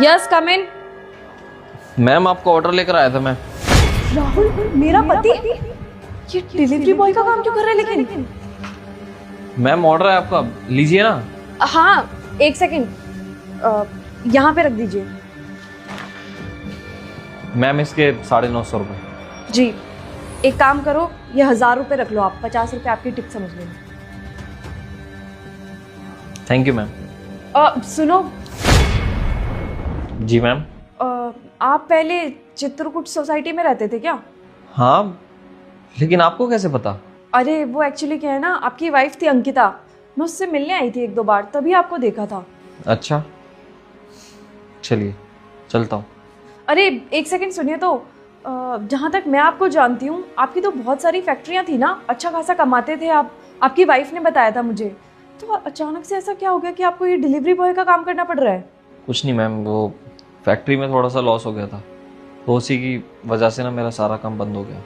Yes come इन। Ma'am आपका order लेकर आया था मैं। राहुल मेरा पति ये डिलीवरी बॉय का काम क्यों कर रहा है लेकिन? मैम ऑर्डर है आपका, लीजिए ना। हाँ एक सेकंड, यहाँ पे रख दीजिए। मैम इसके 950 रुपये। जी एक काम करो, ये 1000 रुपये रख लो, आप 50 रुपये आपकी टिप समझ लेंगे। Thank you ma'am. सुनो, जी मैम। आप पहले चित्रकूट सोसाइटी में रहते थे क्या? हाँ, लेकिन आपको कैसे पता? अरे वो एक्चुअली क्या है ना, आपकी वाइफ थी अंकिता, मैं उससे मिलने आई थी 1-2 बार, तभी आपको देखा था। अच्छा चलिए चलता हूँ। अरे एक सेकंड सुनिए तो, जहाँ तक मैं आपको जानती हूँ आपकी तो बहुत सारी फैक्ट्रियाँ थी ना, अच्छा खासा कमाते थे आप, आपकी वाइफ ने बताया था मुझे। तो अचानक से ऐसा क्या हो गया कि आपको ये डिलीवरी बॉय का काम करना पड़ रहा है? कुछ नहीं मैम, वो फैक्ट्री में थोड़ा सा लॉस हो गया था, तो उसी की वजह से ना मेरा सारा काम बंद हो गया।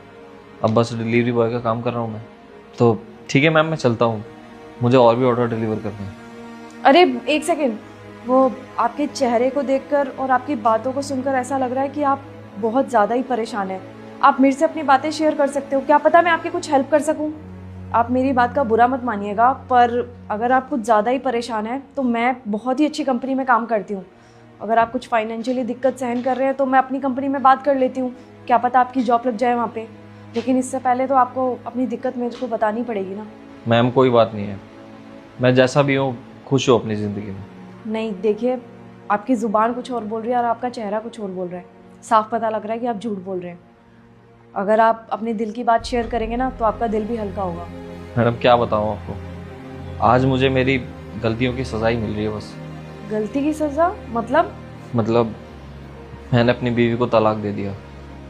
अब बस डिलीवरी बॉय का काम कर रहा हूँ मैं। तो ठीक है मैम, मैं चलता हूँ, मुझे और भी ऑर्डर डिलीवर करने हैं। अरे एक सेकंड, वो आपके चेहरे को देखकर और आपकी बातों को सुनकर ऐसा लग रहा है कि आप बहुत ज़्यादा ही परेशान हैं। आप मेरे से अपनी बातें शेयर कर सकते हो, क्या पता मैं आपकी कुछ हेल्प कर सकूं। आप मेरी बात का बुरा मत मानिएगा, पर अगर आप कुछ ज़्यादा ही परेशान हैं तो मैं बहुत ही अच्छी कंपनी में काम करती हूँ। अगर आप कुछ फाइनेंशियली दिक्कत सहन कर रहे हैं तो मैं अपनी कंपनी में बात कर लेती हूँ, क्या पता आपकी जॉब लग जाए वहाँ पे। लेकिन इससे पहले तो आपको अपनी दिक्कत मेरे को बतानी पड़ेगी ना। मैम कोई बात नहीं है, मैं जैसा भी हूँ खुश हूँ अपनी ज़िंदगी में। नहीं देखिए, आपकी ज़ुबान कुछ और बोल रही है और आपका चेहरा कुछ और बोल रहा है, साफ पता लग रहा है कि आप झूठ बोल रहे हैं। अगर आप अपने दिल की बात शेयर करेंगे ना तो आपका दिल भी हल्का होगा। मैडम क्या बताऊँ आपको, आज मुझे मेरी गलतियों की सज़ा ही मिल रही है बस। गलती की सज़ा मतलब? मैंने अपनी बीवी को तलाक दे दिया,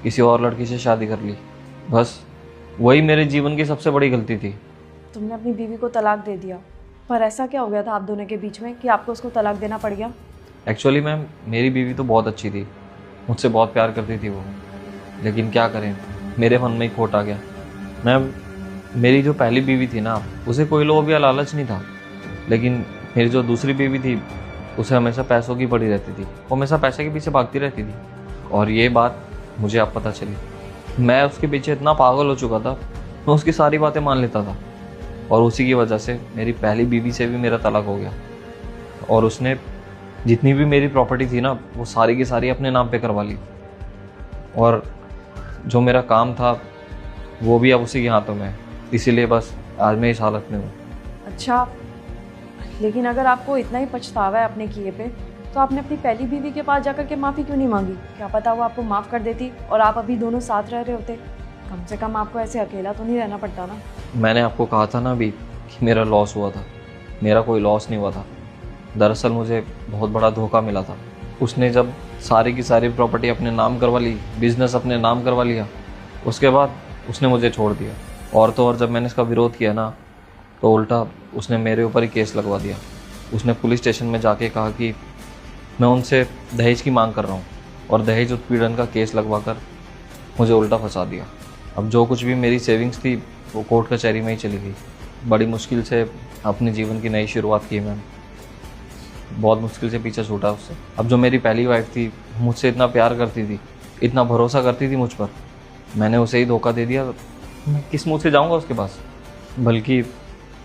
किसी और लड़की से शादी कर ली, बस वही मेरे जीवन की सबसे बड़ी गलती थी। तुमने अपनी बीवी को तलाक दे दिया, पर ऐसा क्या हो गया था आप दोनों के बीच में कि आपको उसको तलाक देना पड़ गया? एक्चुअली मैम मेरी बीवी तो बहुत अच्छी थी, मुझसे बहुत प्यार करती थी वो, लेकिन क्या करें, मेरे मन में ही खोट आ गया। मैम मेरी जो पहली बीवी थी ना, उसे कोई लोभ या लालच नहीं था, लेकिन मेरी जो दूसरी बीवी थी उसे हमेशा पैसों की पड़ी रहती थी, वो हमेशा पैसे के पीछे भागती रहती थी। और ये बात मुझे अब पता चली, मैं उसके पीछे इतना पागल हो चुका था, मैं उसकी सारी बातें मान लेता था, और उसी की वजह से मेरी पहली बीवी से भी मेरा तलाक हो गया। और उसने जितनी भी मेरी प्रॉपर्टी थी ना, वो सारी की सारी अपने नाम पे करवा ली, और जो मेरा काम था वो भी अब उसी के हाथों में है। इसीलिए बस आज मैं इस हालत में हूँ। अच्छा, लेकिन अगर आपको इतना ही पछतावा है अपने किए पे, तो आपने अपनी पहली बीवी के पास जाकर के माफ़ी क्यों नहीं मांगी? क्या पता वो आपको माफ़ कर देती और आप अभी दोनों साथ रह रहे होते। कम से कम आपको ऐसे अकेला तो नहीं रहना पड़ता ना। मैंने आपको कहा था ना अभी कि मेरा लॉस हुआ था, मेरा कोई लॉस नहीं हुआ था। दरअसल मुझे बहुत बड़ा धोखा मिला था। उसने जब सारी की सारी प्रॉपर्टी अपने नाम करवा ली, बिजनेस अपने नाम करवा लिया, उसके बाद उसने मुझे छोड़ दिया। और तो और जब मैंने इसका विरोध किया ना, तो उल्टा उसने मेरे ऊपर ही केस लगवा दिया। उसने पुलिस स्टेशन में जाके कहा कि मैं उनसे दहेज की मांग कर रहा हूँ, और दहेज उत्पीड़न का केस लगवा कर मुझे उल्टा फंसा दिया। अब जो कुछ भी मेरी सेविंग्स थी वो कोर्ट कचहरी में ही चली गई। बड़ी मुश्किल से अपने जीवन की नई शुरुआत की मैंने, बहुत मुश्किल से पीछे छूटा उससे। अब जो मेरी पहली वाइफ थी, मुझसे इतना प्यार करती थी, इतना भरोसा करती थी मुझ पर, मैंने उसे ही धोखा दे दिया। मैं किस मुँह से जाऊँगा उसके पास? बल्कि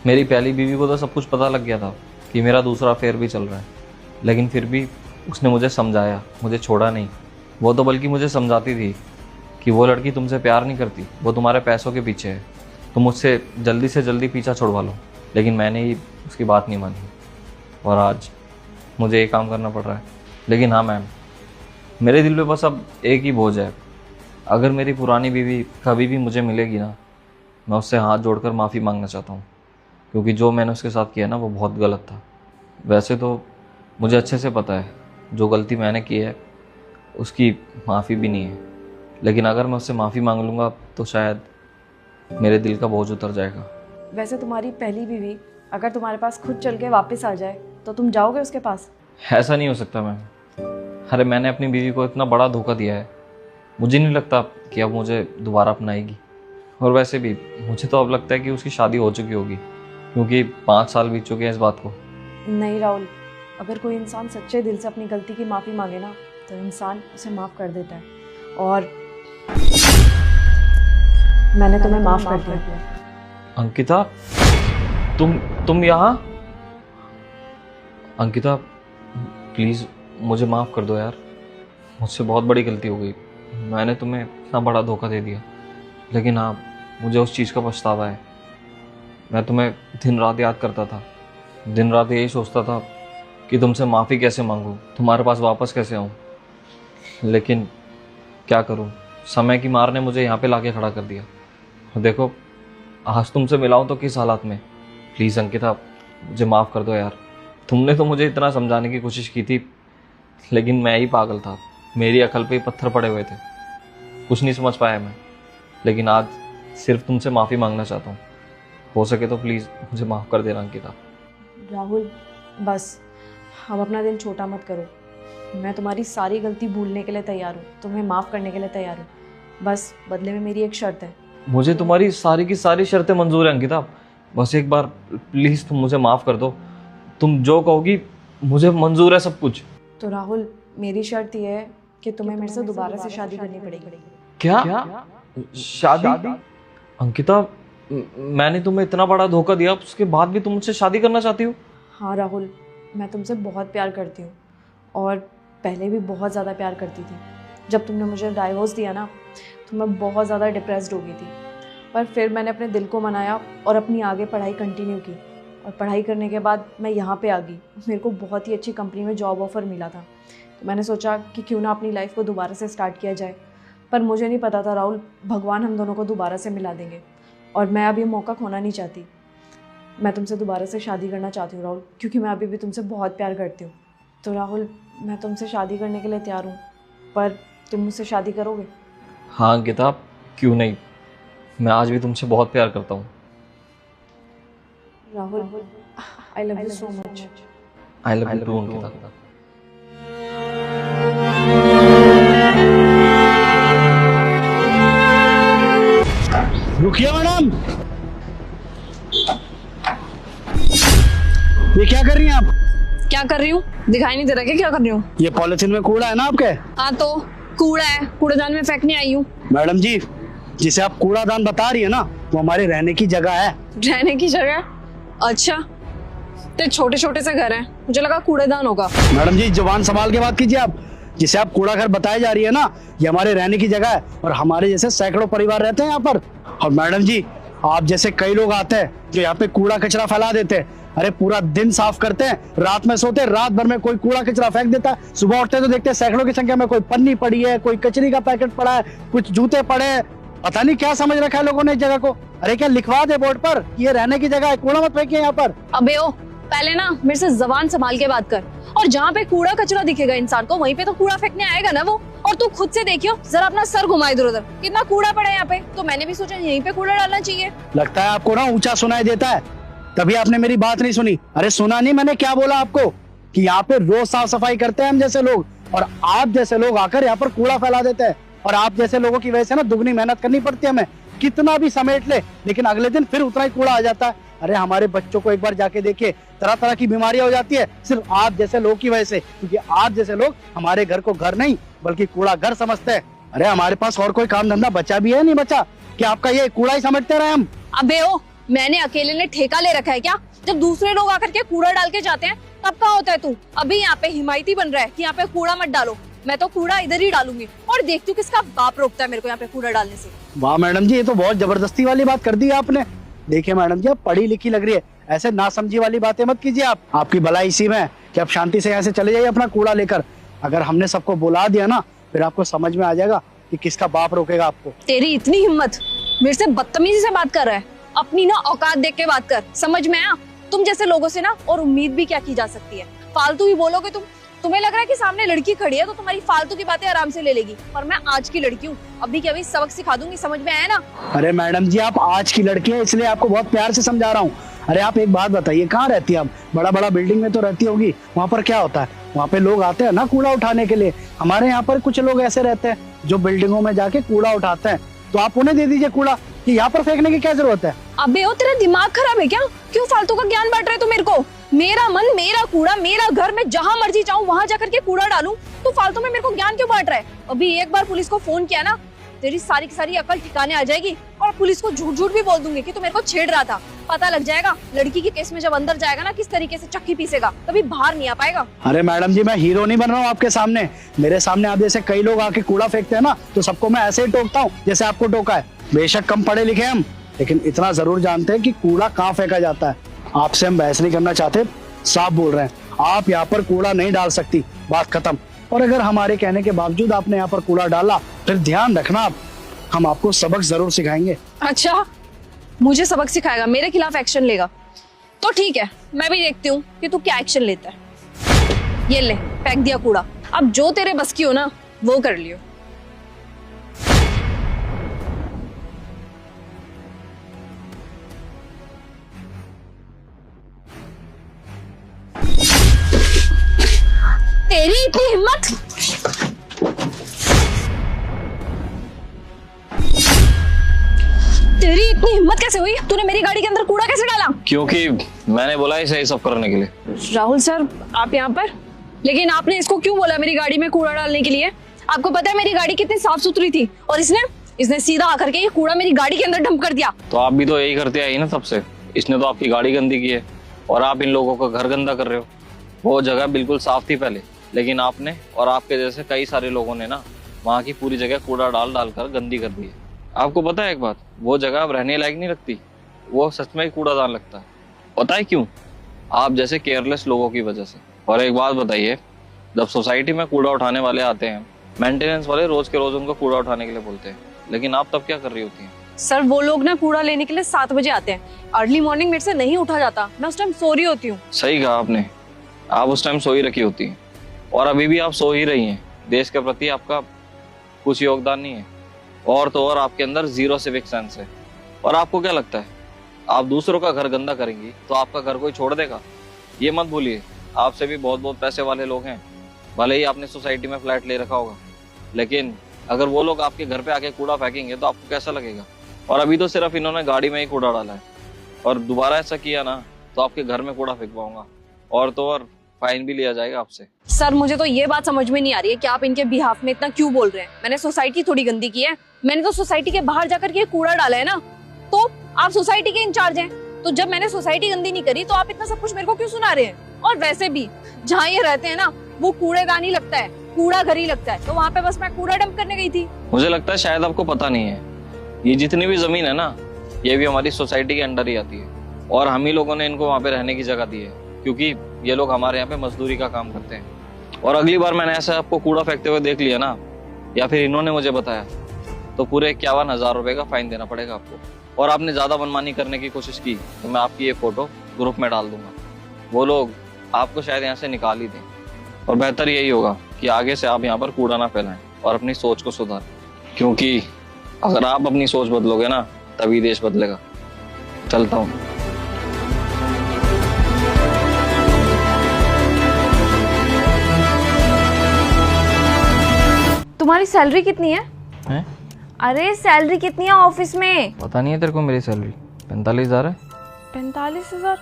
मेरी पहली बीवी को तो सब कुछ पता लग गया था कि मेरा दूसरा अफेयर भी चल रहा है, लेकिन फिर भी उसने मुझे समझाया, मुझे छोड़ा नहीं। वो तो बल्कि मुझे समझाती थी कि वो लड़की तुमसे प्यार नहीं करती, वो तुम्हारे पैसों के पीछे है, तुम मुझसे जल्दी से जल्दी पीछा छुड़वा लो। लेकिन मैंने ही उसकी बात नहीं मानी, और आज मुझे ये काम करना पड़ रहा है। लेकिन हाँ मैम, मेरे दिल पे बस अब एक ही बोझ है, अगर मेरी पुरानी बीवी कभी भी मुझे मिलेगी ना, मैं उससे हाथ जोड़कर माफ़ी मांगना चाहता हूँ, क्योंकि जो मैंने उसके साथ किया ना वो बहुत गलत था। वैसे तो मुझे अच्छे से पता है जो गलती मैंने की है उसकी माफ़ी भी नहीं है, लेकिन अगर मैं उससे माफ़ी मांग लूँगा तो शायद मेरे दिल का बोझ उतर जाएगा। वैसे तुम्हारी पहली बीवी अगर तुम्हारे पास खुद चल के वापस आ जाए तो तुम जाओगे उसके पास? ऐसा नहीं हो सकता मैम। अरे मैंने अपनी बीवी को इतना बड़ा धोखा दिया है, मुझे नहीं लगता कि अब मुझे दोबारा अपनाएगी। और वैसे भी मुझे तो अब लगता है कि उसकी शादी हो चुकी होगी, क्योंकि 5 साल बीत चुके हैं इस बात को। नहीं राहुल, अगर कोई इंसान सच्चे दिल से अपनी गलती की माफ़ी मांगे ना तो इंसान उसे माफ़ कर देता है। और मैंने तुम्हें माफ़ कर दिया। अंकिता, तुम यहाँ? अंकिता प्लीज़ मुझे माफ़ कर दो यार, मुझसे बहुत बड़ी गलती हो गई। मैंने तुम्हें इतना बड़ा धोखा दे दिया, लेकिन हाँ मुझे उस चीज़ का पछतावा है। मैं तुम्हें दिन रात याद करता था, दिन रात यही सोचता था कि तुमसे माफ़ी कैसे मांगूं, तुम्हारे पास वापस कैसे आऊं। लेकिन क्या करूं, समय की मार ने मुझे यहाँ पे लाके खड़ा कर दिया। और देखो आज तुमसे मिला हूं तो किस हालात में। प्लीज़ अंकिता मुझे माफ़ कर दो यार। तुमने तो मुझे इतना समझाने की कोशिश की थी, लेकिन मैं ही पागल था, मेरी अकल पे ही पत्थर पड़े हुए थे, कुछ नहीं समझ पाया मैं। लेकिन आज सिर्फ तुमसे माफ़ी मांगना चाहता हूँ, हो सके तो प्लीज़ मुझे माफ़ कर देना अंकिता। राहुल बस अब अपना दिल छोटा मत करो, मैं तुम्हारी सारी गलती भूलने के लिए तैयार हूँ, तुम्हें माफ़ करने के लिए तैयार हूँ। बस बदले में मेरी एक शर्त है। मुझे तुम्हारी सारी की सारी शर्तें मंजूर हैं अंकिता, बस एक बार प्लीज़ तुम मुझे माफ़ कर दो। तुम जो कहोगी मुझे मंजूर है सब कुछ। तो राहुल मेरी शर्त यह है कि तुम्हें मेरे से दोबारा से शादी करनी पड़ेगी। क्या? शादी? अंकिता मैंने तुम्हें इतना बड़ा धोखा दिया, उसके बाद भी तुम मुझसे शादी करना चाहती हो? हाँ राहुल, मैं तुमसे बहुत प्यार करती हूँ और पहले भी बहुत ज़्यादा प्यार करती थी। जब तुमने मुझे डाइवोर्स दिया ना तो मैं बहुत ज़्यादा डिप्रेस्ड हो गई थी, पर फिर मैंने अपने दिल को मनाया और अपनी आगे पढ़ाई कंटिन्यू की। और पढ़ाई करने के बाद मैं यहाँ पे आ गई, मेरे को बहुत ही अच्छी कंपनी में जॉब ऑफ़र मिला था। तो मैंने सोचा कि क्यों ना अपनी लाइफ को दोबारा से स्टार्ट किया जाए। पर मुझे नहीं पता था राहुल, भगवान हम दोनों को दोबारा से मिला देंगे और मैं अब ये मौका खोना नहीं चाहती। मैं तुमसे दोबारा से शादी करना चाहती हूँ राहुल, क्योंकि मैं अभी भी तुमसे बहुत प्यार करती हूँ। तो राहुल मैं तुमसे शादी करने के लिए तैयार हूँ, पर तुम मुझसे शादी करोगे? हाँ अंकिता, क्यों नहीं, मैं आज भी तुमसे बहुत प्यार करता हूँ। Rahul I love you so much. I love you too Ankita. रुकिए मैडम, ये क्या कर रही हैं आप? क्या कर रही हूँ? दिखाई नहीं दे रहा क्या कर रही हूँ? ये पॉलिथीन में कूड़ा है ना आपके? हाँ तो कूड़ा है, कूड़ेदान में फेंकने आई हूँ। मैडम जी, जिसे आप कूड़ादान बता रही है ना, वो हमारे रहने की जगह है। रहने की जगह? अच्छा, तो छोटे छोटे से घर हैं, मुझे लगा कूड़ेदान होगा। मैडम जी जुबान संभाल के बात कीजिए आप। जिसे आप कूड़ा घर बताई जा रही है ना, ये हमारे रहने की जगह है और हमारे जैसे सैकड़ों परिवार रहते हैं यहाँ पर। और मैडम जी आप जैसे कई लोग आते हैं जो यहाँ पे कूड़ा कचरा फैला देते हैं। अरे पूरा दिन साफ करते हैं, रात में सोते हैं, रात भर में कोई कूड़ा कचरा फेंक देता है, सुबह उठते हैं तो देखते हैं सैकड़ों की संख्या में कोई पन्नी पड़ी है, कोई कचरी का पैकेट पड़ा है, कुछ जूते पड़े हैं। पता नहीं क्या समझ रखा है लोगों ने इस जगह को। अरे क्या लिखवा दे बोर्ड पर कि ये रहने की जगह है, कूड़ा मत फेंकिए यहाँ पर। अबे ओ, पहले ना मेरे से जबान संभाल के बात कर। और जहाँ पे कूड़ा कचरा दिखेगा इंसान को, वहीं पे तो कूड़ा फेंकने आएगा ना वो। और तू खुद से देखियो, जरा अपना सर घुमा इधर उधर, कितना कूड़ा पड़ा है यहाँ पे। तो मैंने भी सोचा यहीं पे कूड़ा डालना चाहिए। लगता है आपको ना ऊंचा सुनाई देता है, तभी आपने मेरी बात नहीं सुनी। अरे सुना नहीं मैंने क्या बोला आपको, कि यहाँ पे रोज साफ सफाई करते हैं हम जैसे लोग, और आप जैसे लोग आकर यहाँ पर कूड़ा फैला देते हैं। और आप जैसे लोगों की वजह से ना दुगनी मेहनत करनी पड़ती है हमें, कितना भी समेट ले लेकिन अगले दिन फिर उतना ही कूड़ा आ जाता है। अरे हमारे बच्चों को एक बार जाके देखिए, तरह तरह की बीमारियां हो जाती है सिर्फ आप जैसे लोगों की वजह से, क्योंकि आप जैसे लोग हमारे घर को घर नहीं बल्कि कूड़ा घर समझते हैं। अरे हमारे पास और कोई काम धंधा बचा भी है नहीं बचा कि आपका ये कूड़ा ही समेटते रहे हम। अबे ओ, मैंने अकेले ने ठेका ले रखा है क्या? जब दूसरे लोग आकर के कूड़ा डाल के जाते हैं तब कहाँ होता है तू? अभी यहाँ पे हिमायती बन रहा है कि यहाँ पे कूड़ा मत डालो। मैं तो कूड़ा इधर ही डालूंगी और देखती हूँ किसका बाप रोकता है मेरे को यहाँ पे कूड़ा डालने से। वाह मैडम जी, ये तो बहुत जबरदस्ती वाली बात कर दी आपने। देखिए मैडम जी आप पढ़ी लिखी लग रही है, ऐसे नासमझी वाली बातें मत कीजिए आप। आपकी भलाई इसी में है कि आप शांति से यहाँ से चले जाइए अपना कूड़ा लेकर। अगर हमने सबको बुला दिया ना, फिर आपको समझ में आ जाएगा कि किसका बाप रोकेगा आपको। तेरी इतनी हिम्मत, मेरे से बदतमीजी से बात कर रहा है? अपनी ना औकात देख के बात कर, समझ में आया? तुम जैसे लोगों से ना और उम्मीद भी क्या की जा सकती है। फालतू ही बोलोगे तुम। तुम्हें लग रहा है कि सामने लड़की खड़ी है तो तुम्हारी फालतू की बातें आराम से ले लेगी, पर मैं आज की लड़की हूँ, अभी के अभी सबक सिखा दूंगी, समझ में आया ना? अरे मैडम जी आप आज की लड़की है इसलिए आपको बहुत प्यार से समझा रहा हूँ। अरे आप एक बात बताइए, कहाँ रहती है आप? बड़ा बड़ा बिल्डिंग में तो रहती होगी, वहाँ पर क्या होता है? वहाँ पे लोग आते हैं ना कूड़ा उठाने के लिए। हमारे यहाँ पर कुछ लोग ऐसे रहते हैं जो बिल्डिंगों में जाके कूड़ा उठाते हैं, तो आप उन्हें दे दीजिए कूड़ा कि यहाँ पर फेंकने की क्या जरूरत है? अबे ओ तेरा दिमाग खराब है क्या? क्यों फालतू का ज्ञान बांट रहे तू मेरे को? मेरा मन, मेरा कूड़ा, मेरा घर, मैं जहां मर्जी चाहूँ वहां जाकर के कूड़ा डालूं। तू फालतू में मेरे को ज्ञान क्यों बांट रहा है? अभी एक बार पुलिस को फोन किया ना, तेरी सारी की सारी अकल ठिकाने आ जाएगी और पुलिस को झूठ झूठ भी बोल दूंगी कि तू मेरे को छेड़ रहा था। पता लग जाएगा लड़की के केस में, जब अंदर जाएगा ना किस तरीके से चक्की पीसेगा, कभी बाहर नहीं आ पाएगा। अरे मैडम जी, मैं हीरो नहीं बन रहा हूँ आपके सामने। मेरे सामने आप जैसे कई लोग आके कूड़ा फेंकते हैं ना, तो सबको मैं ऐसे ही टोकता हूँ जैसे आपको टोका है। बेशक कम पढ़े लिखे हम, लेकिन इतना जरूर जानते हैं कि कूड़ा कहाँ फेंका जाता है। आपसे हम बहस नहीं करना चाहते, साफ बोल रहे हैं। आप यहाँ पर कूड़ा नहीं डाल सकती, बात खत्म। और अगर हमारे कहने के बावजूद आपने यहाँ पर कूड़ा डाला, फिर ध्यान रखना आप, हम आपको सबक जरूर सिखाएंगे। अच्छा, मुझे सबक सिखाएगा, मेरे खिलाफ एक्शन लेगा? तो ठीक है, मैं भी देखती हूँ कि तू क्या एक्शन लेता है। ये ले, फेंक दिया कूड़ा। अब जो तेरे बस की हो ना वो कर लियो। तेरी इतनी हिम्मत! तेरी इतनी हिम्मत कैसे हुई? तूने मेरी गाड़ी के अंदर कूड़ा कैसे डाला? क्योंकि मैंने बोला इसे ये सब करने के लिए। राहुल सर, आप यहाँ पर? लेकिन आपने इसको क्यों बोला मेरी गाड़ी में कूड़ा डालने के लिए? आपको पता है मेरी गाड़ी कितनी साफ सुथरी थी, और इसने सीधा आकर के ये कूड़ा मेरी गाड़ी के अंदर डंप कर दिया। तो आप भी तो यही करते आई ना तब से। इसने तो आपकी गाड़ी गंदी की है और आप इन लोगों का घर गंदा कर रहे हो। वो जगह बिल्कुल साफ थी पहले, लेकिन आपने और आपके जैसे कई सारे लोगों ने ना वहाँ की पूरी जगह कूड़ा डाल डाल कर गंदी कर दी है। आपको पता है एक बात, वो जगह अब रहने लायक नहीं लगती, वो सच में ही कूड़ादान लगता है। पता है क्यों? आप जैसे केयरलेस लोगों की वजह से। और एक बात बताइए, जब सोसाइटी में कूड़ा उठाने वाले आते हैं, मेंटेनेंस वाले रोज के रोज उनको कूड़ा उठाने के लिए बोलते हैं, लेकिन आप तब क्या कर रही होती हैं? सर, वो लोग ना कूड़ा लेने के लिए 7 बजे आते हैं। अर्ली मॉर्निंग मेरे से नहीं उठा जाता, मैं उस टाइम सो रही होती हूँ। सही कहा आपने, आप उस टाइम सो ही रखी होती हैं, और अभी भी आप सो ही रही हैं। देश के प्रति आपका कुछ योगदान नहीं है, और तो और आपके अंदर जीरो सिविक सेंस है। और आपको क्या लगता है, आप दूसरों का घर गंदा करेंगी तो आपका घर कोई छोड़ देगा? ये मत भूलिए, आपसे भी बहुत बहुत पैसे वाले लोग हैं। भले ही आपने सोसाइटी में फ्लैट ले रखा होगा, लेकिन अगर वो लोग आपके घर पे आके कूड़ा फेंकेंगे तो आपको कैसा लगेगा? और अभी तो सिर्फ इन्होंने गाड़ी में ही कूड़ा डाला है, और दोबारा ऐसा किया ना तो आपके घर में कूड़ा फेंकवाऊंगा, और तो और फाइन भी लिया जाएगा आपसे। सर, मुझे तो ये बात समझ में नहीं आ रही है कि आप इनके बिहाफ में इतना क्यों बोल रहे हैं। मैंने सोसाइटी थोड़ी गंदी की है, मैंने तो सोसाइटी के बाहर जाकर के कूड़ा डाला है ना। तो आप सोसाइटी के इंचार्ज हैं, तो जब मैंने सोसाइटी गंदी नहीं करी तो आप इतना सब कुछ मेरे को क्यों सुना रहे हैं? और वैसे भी जहाँ ये रहते हैं ना, वो कूड़ेदान ही लगता है, कूड़ा घर ही लगता है, तो वहाँ पे बस मैं कूड़ा डंप करने गई थी। मुझे लगता है शायद आपको पता नहीं है, ये जितनी भी जमीन है ना, ये भी हमारी सोसाइटी के अंडर ही आती है, और हम ही लोगों ने इनको वहाँ पे रहने की जगह दी है, क्योंकि ये लोग हमारे यहाँ पे मजदूरी का काम करते हैं। और अगली बार मैंने ऐसे आपको कूड़ा फेंकते हुए देख लिया ना, या फिर इन्होंने मुझे बताया, तो पूरे 51,000 रुपए का फाइन देना पड़ेगा आपको। और आपने ज्यादा मनमानी करने की कोशिश की तो मैं आपकी ये फोटो ग्रुप में डाल दूंगा, वो लोग आपको शायद यहाँ से निकाल ही दें। और बेहतर यही होगा कि आगे से आप यहाँ पर कूड़ा ना फैलाएं और अपनी सोच को सुधारें, क्योंकि अगर आप अपनी सोच बदलोगे ना, तभी देश बदलेगा। चलता हूँ। तुम्हारी सैलरी कितनी है? हैं? अरे सैलरी कितनी है ऑफिस में? पता नहीं है तेरे को मेरी सैलरी? 45,000 है। 45,000?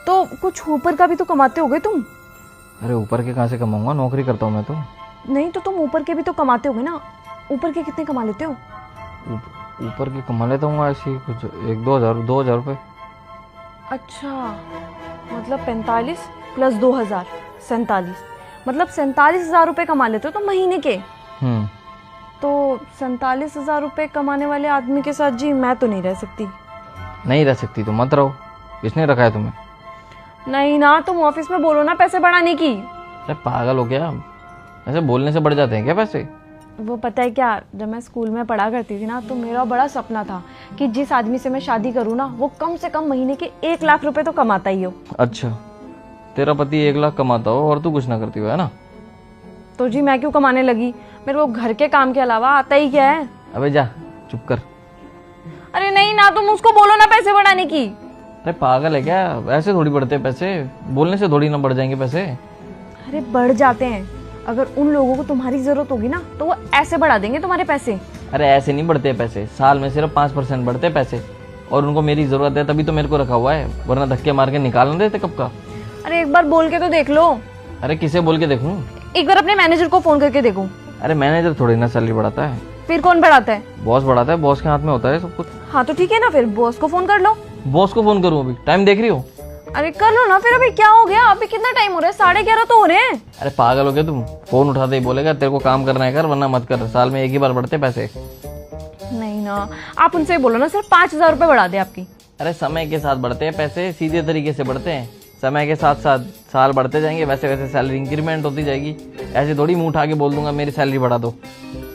तो कुछ ऊपर का भी तो कमाते होगे तुम। अरे ऊपर के कहाँ से कमाऊंगा, नौकरी करता हूँ मैं तो। नहीं तो तुम ऊपर के भी तो कमाते होगे ना। ऊपर के कितने कमा लेते हो? ऊपर की कमा लेता हूँ ऐसे ही कुछ 2,000 रुपये। अच्छा, मतलब 45 प्लस 2,000 47, मतलब 47,000 रुपये कमा लेते हो तो महीने के। तो 47,000 रुपये कमाने वाले आदमी के साथ जी मैं तो नहीं रह सकती। नहीं रह सकती तो मत रहो, किसने रखा है तुम्हें? नहीं ना, तुम ऑफिस में बोलो ना पैसे बढ़ाने की। अरे पागल हो गया, ऐसे बोलने से बढ़ जाते हैं क्या पैसे? वो पता है क्या, जब मैं स्कूल में पढ़ा करती थी ना, तो मेरा बड़ा सपना था कि जिस आदमी से मैं शादी करूँ ना, वो कम से कम महीने के 1 लाख रुपए तो कमाता ही हो। अच्छा, तेरा पति 1 लाख कमाता हो और तू कुछ ना करती हो, है ना? तो जी मैं क्यों कमाने लगी? मेरे को घर के काम के अलावा आता ही क्या है? अबे जा, चुप कर। अरे नहीं ना, तुम उसको बोलो ना पैसे बढ़ाने की। अरे पागल है क्या, ऐसे थोड़ी बढ़ते हैं पैसे, बोलने से थोड़ी ना बढ़ जाएंगे पैसे। अरे बढ़ जाते हैं, अगर उन लोगों को तुम्हारी जरूरत होगी ना तो वो ऐसे बढ़ा देंगे तुम्हारे पैसे। अरे ऐसे नहीं बढ़ते पैसे, साल में सिर्फ 5% बढ़ते पैसे, और उनको मेरी ज़रूरत है तभी तो मेरे को रखा हुआ है, वरना धक्के मार के निकाल ना देते कब का। अरे एक बार बोल के तो देख लो। अरे किसे बोल के देखूं? एक बार अपने मैनेजर को फोन करके देखूं। अरे मैनेजर थोड़ी ना सैलरी बढ़ाता है, फिर कौन बढ़ाता है? बॉस बढ़ाता है, बॉस के हाथ में होता है सब कुछ। हाँ तो ठीक है ना, फिर बॉस को फोन कर लो। बॉस को फोन करूं? अभी टाइम देख रही हो? अरे कर लो ना फिर, अभी क्या हो गया? अभी कितना टाइम हो रहा है? 11:30 तो हो रहे हैं। अरे पागल हो गया तुम? फोन उठाते ही बोलेगा तेरे को काम करना है कर, वरना मत कर, साल में एक ही बार बढ़ते पैसे। नहीं ना, आप उनसे बोलो ना सिर्फ 5,000 रुपए बढ़ा दे आपकी। अरे समय के साथ बढ़ते हैं पैसे, सीधे तरीके से बढ़ते हैं। समय के साथ साथ साल बढ़ते जाएंगे, वैसे वैसे सैलरी इंक्रीमेंट होती जाएगी। ऐसे थोड़ी मुंह उठा के बोल दूंगा मेरी सैलरी बढ़ा दो।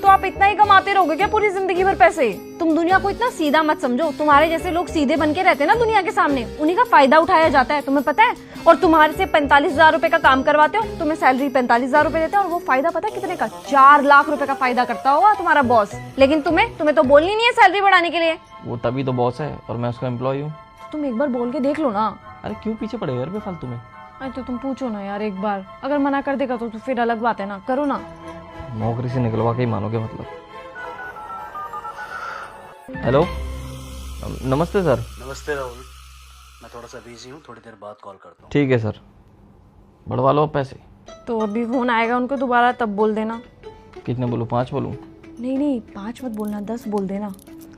तो आप इतना ही कमाते रहोगे क्या पूरी जिंदगी भर पैसे? तुम दुनिया को इतना सीधा मत समझो, तुम्हारे जैसे लोग सीधे बन के रहते हैं ना दुनिया के सामने, उन्हीं का फायदा उठाया जाता है, तुम्हें पता है? और तुम्हारे से 45,000 रुपए का काम करवाते हो, तुम्हें सैलरी 45,000 रुपए देते हैं, और वो फायदा पता है कितने का? 4 लाख रुपए का फायदा करता होगा तुम्हारा बॉस। लेकिन तुम्हें तो बोलनी नहीं है सैलरी बढ़ाने के लिए। वो तभी तो बॉस है और मैं उसका एम्प्लॉय हूँ। तुम एक बार बोल के देख लो ना। अरे क्यों पीछे पड़े यार फालतू में? अरे तो तुम पूछो ना यार एक बार, अगर मना कर देगा तो फिर अलग बात है ना, करो ना। नौकरी से निकलवा के ही मानोगे मतलब? हेलो, नमस्ते सर। नमस्ते राहुल, मैं थोड़ा सा बिजी हूँ, थोड़ी देर बाद कॉल करता हूँ। ठीक है सर, बढ़वा लो पैसे। तो अभी फोन आएगा उनको दोबारा, तब बोल देना। कितने बोलूँ? 5 बोलूँ? नहीं 5 मत बोलना, 10 बोल देना।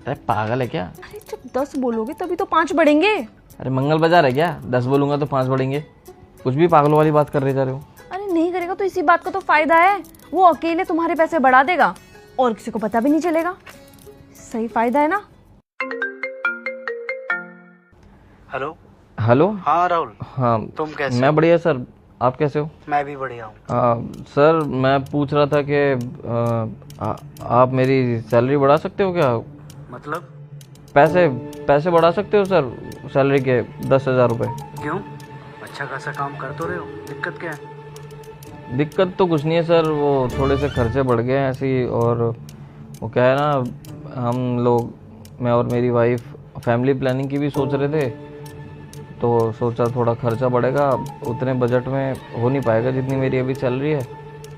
अरे पागल है क्या? अरे जब 10 बोलोगे तभी तो 5 बढ़ेंगे। अरे मंगल बाजार है क्या? 10 बोलूंगा तो 5 बढ़ेंगे? कुछ भी पागलों वाली बात कर रहे जा रहे हो। अरे नहीं करेगा तो इसी बात का तो फायदा है, वो अकेले तुम्हारे पैसे बढ़ा देगा और किसी को पता भी नहीं चलेगा। सही फायदा है ना। हेलो। हेलो। हाँ राहुल। हाँ तुम कैसे? मैं बढ़िया सर, आप कैसे हो? मैं भी बढ़िया हूँ। सर मैं पूछ रहा था कि आप मेरी सैलरी बढ़ा सकते हो क्या? मतलब? पैसे बढ़ा सकते हो सर, सैलरी के 10,000 रुपये। क्यों? अच्छा खासा काम कर तो रहे हो, दिक्कत क्या है? दिक्कत तो कुछ नहीं है सर, वो थोड़े से खर्चे बढ़ गए हैं ऐसे ही, और वो क्या है ना, हम लोग, मैं और मेरी वाइफ फैमिली प्लानिंग की भी सोच रहे थे, तो सोचा थोड़ा खर्चा बढ़ेगा, उतने बजट में हो नहीं पाएगा जितनी मेरी अभी सैलरी है,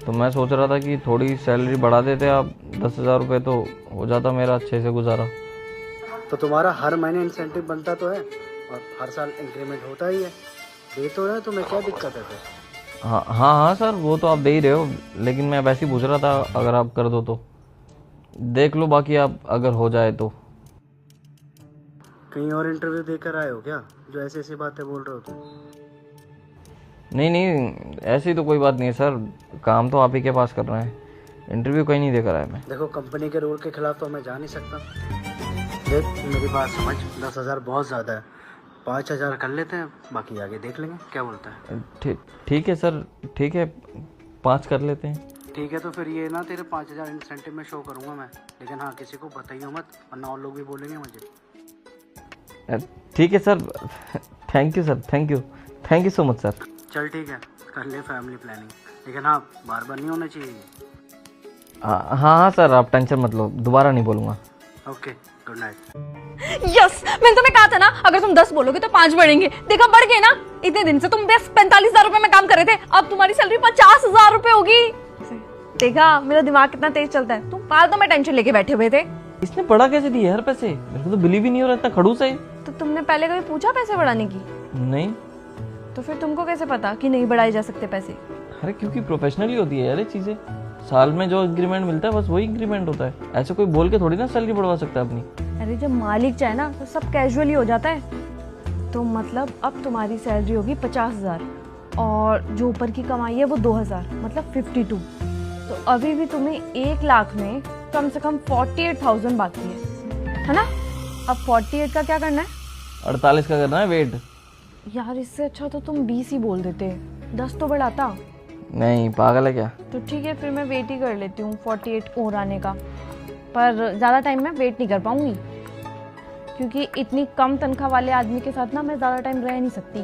तो मैं सोच रहा था कि थोड़ी सैलरी बढ़ा देते आप, 10,000 रुपये, तो हो जाता मेरा अच्छे से गुजारा। तो तुम्हारा हर महीने इंसेंटिव बनता तो है और हर साल इंक्रीमेंट होता ही है, दे तो रहे, तुम्हें क्या दिक्कत है फिर? हाँ सर, वो तो आप दे ही रहे हो, लेकिन मैं वैसे ही पूछ रहा था, अगर आप कर दो तो देख लो, बाकी आप अगर हो जाए तो। कहीं और इंटरव्यू देकर आए हो क्या, जो ऐसी ऐसी बातें बोल रहे हो तुम? नहीं ऐसी तो कोई बात नहीं है सर, काम तो आप ही के पास कर रहे हैं, इंटरव्यू कहीं नहीं देकर आया मैं। देखो कंपनी के रूल के खिलाफ तो मैं जा नहीं सकता। देख मेरी बात समझ, 10,000 बहुत ज़्यादा है, 5,000 कर लेते हैं, बाकी आगे देख लेंगे, क्या बोलता है? ठीक है सर, ठीक है 5 कर लेते हैं। ठीक है, तो फिर ये ना तेरे 5,000 इंसेंटिव में शो करूँगा मैं, लेकिन हाँ किसी को बताइए मत, वरना और लोग भी बोलेंगे मुझे। ठीक है sir, thank you sir, thank you so much sir. चल ठीक है, कर ले फैमिली प्लानिंग, लेकिन हाँ बार बार नहीं होना चाहिए। हाँ सर, आप टेंशन मत लो, दोबारा नहीं बोलूँगा। Okay, good night. यस, मैंने तुम्हें कहा था ना, अगर तुम 10 बोलोगे तो 5 बढ़ेंगे। देखा, बढ़ गए ना। इतने दिन से तुम बस 45,000 रुपए में काम कर रहे थे, अब तुम्हारी सैलरी 50,000 रुपए होगी। देखा मेरा दिमाग कितना तेज चलता है। तुम फालतू में टेंशन लेके बैठे हुए थे। इसने बढ़ा कैसे दिए यार पैसे? मेरे को तो बिलीव ही नहीं हो रहा, इतना खड़ूस है। तो तुमने पहले कभी पूछा पैसे बढ़ाने की? नहीं। तो फिर तुमको कैसे पता कि नहीं बढ़ाए जा सकते पैसे? अरे क्योंकि प्रोफेशनली होती है यार ये चीजें, साल में जो इंक्रीमेंट मिलता है बस वही इंक्रीमेंट होता है, ऐसे कोई बोल के थोड़ी ना सैलरी बढ़वा सकता है अपनी। अरे जब मालिक चाहे ना तो सब कैजुअली हो जाता है। तो मतलब अब तुम्हारी सैलरी होगी 50,000 और जो ऊपर की कमाई है वो 2,000, मतलब 52। तो अभी भी तुम्हें 1 लाख में कम से कम 48,000 बाकी है ना? अब 48 का क्या करना है? 48 का करना है वेट। यार इससे अच्छा तो तुम 20 ही बोल देते, 10 तो बढ़ाता। नहीं पागल है क्या? तो ठीक है, फिर मैं वेट ही कर लेती हूँ 48 और आने का, पर ज़्यादा टाइम मैं वेट नहीं कर पाऊंगी, क्योंकि इतनी कम तनख्वाह वाले आदमी के साथ ना मैं ज़्यादा टाइम रह नहीं सकती।